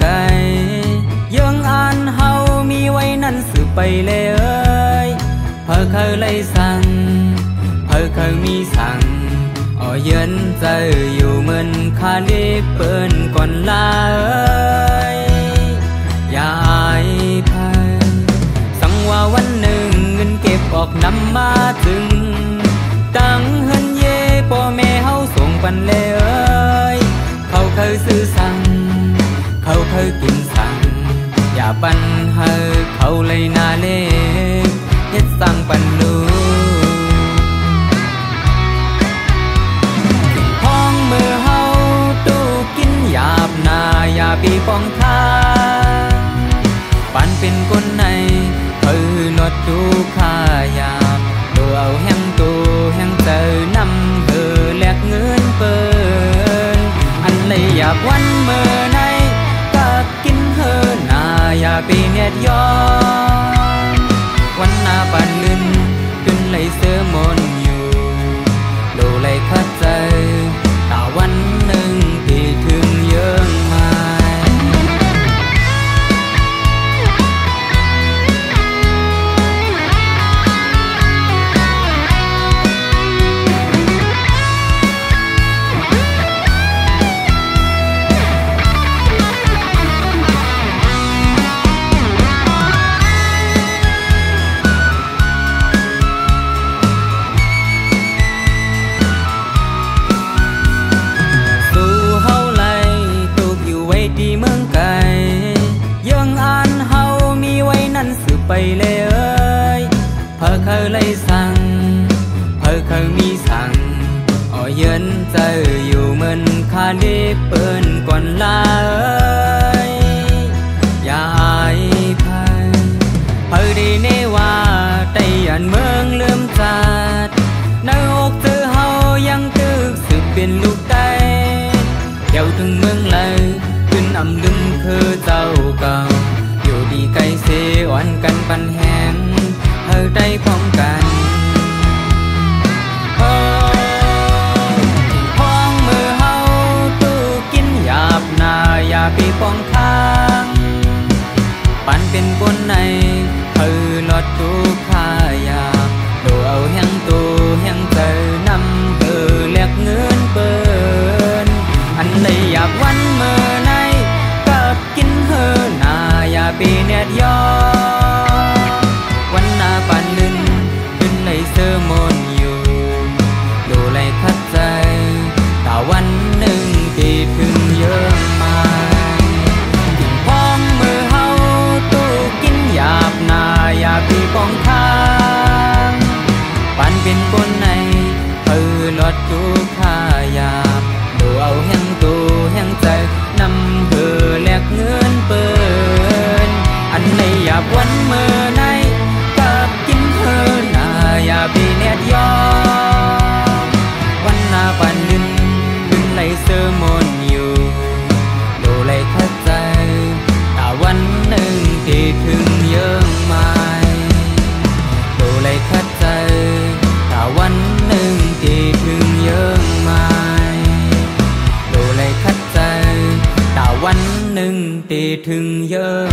ไก่ยังอ่านเฮามีไว้นั่นสืบไปเลยเอ้ยเพอเคยเลยสั่งเพอเคยมีสั่งอ๋อเย็นใจอยู่เหมือนคาลิเปิ้นก่อนลาเอ้ยอย่าอายภัยสั่งว่าวันหนึ่งเงินเก็บออกนำมาถึงตั้งเฮินเย่พ่อแม่เฮาส่งปันเลยเอ้ยเขาเคยซื้อสั่งเขาเคยกินสั่งอย่าปันเฮอเขาเลยนาเล่เฮ็ดสั่งปันลูห้องมือเฮาตู้กินหยาบนาอย่าปีปองทาปันเป็นคนในเฮอลดดูค่ายาดูเอาแห้งตูแห้งเจอนำเฮอแลกเงินเปิ้นอันเลยอยากวันเมื่อในก็กินเฮอนาอย่าปีเน็ดย้อนวันหน้าปันลืนขึ้นเลยเสื้อมนอยู่ดูเลยคัดใจแต่วันหนึ่งที่ถึงเยื่อมาที่เมืองไก่ยังอ่านเฮามีไว้นั่นสืบไปเลยเอ้ยเพอเคยเลยสั่งเพอเคยมีสั่งอ๋อเย็นใจอยู่เหมือนคาลิเปิ้นก่อนลาเอ้ยอย่าอายภัยเพอดีเนว่าไต้ยันเมืองลืมจัดในอกเธอเฮายังตึกสืบเป็นลูกไก่เดี๋ยวถึงเมืองเลยขึ้นอำลึงคือเจ้าเก่าอยู่ดีไกลเสอ่อนกันปันแหงเฮอได้พร้อมกันพ้องมือเฮาตู้กินหยาบนาอย่าปีปองค้างปันเป็นคนในเฮอลดตูค่ายาดูเอาแห้งตูแห้งเจอนำเฮอแลกเงินเปิ้นอันเลยอยากวันเมื่อกินเฮอนาอย่าปีเน็ดย้อนวันหน้าปันลืนขึ้นเลยเสื้อมนอยู่ดูเลยคัดใจแต่วันหนึ่งที่ถึงเยอะมาถึงพ้องมือเฮาตู้กินหยาบนาอย่าปีปองทางปันเป็นคนในเฮอลดตูค่ายาดูเอาแห้งตูแห้งใจนำเฮอแลกเงินเปิ้นอันในอยากวันเมื่อในกับกินเฮอนาอย่าปีเน็ดย้อนวันหน้าปันลืนขึ้นเลยเสื้อมนอยู่ดูเลยคัดใจแต่วันหนึ่งที่ถึงเยื่อมาดูเลยคัดใจแต่วันหนึ่งที่ถึงเยื่อมาดูเลยคัดใจแต่วันหนึ่งที่ถึงเยอะ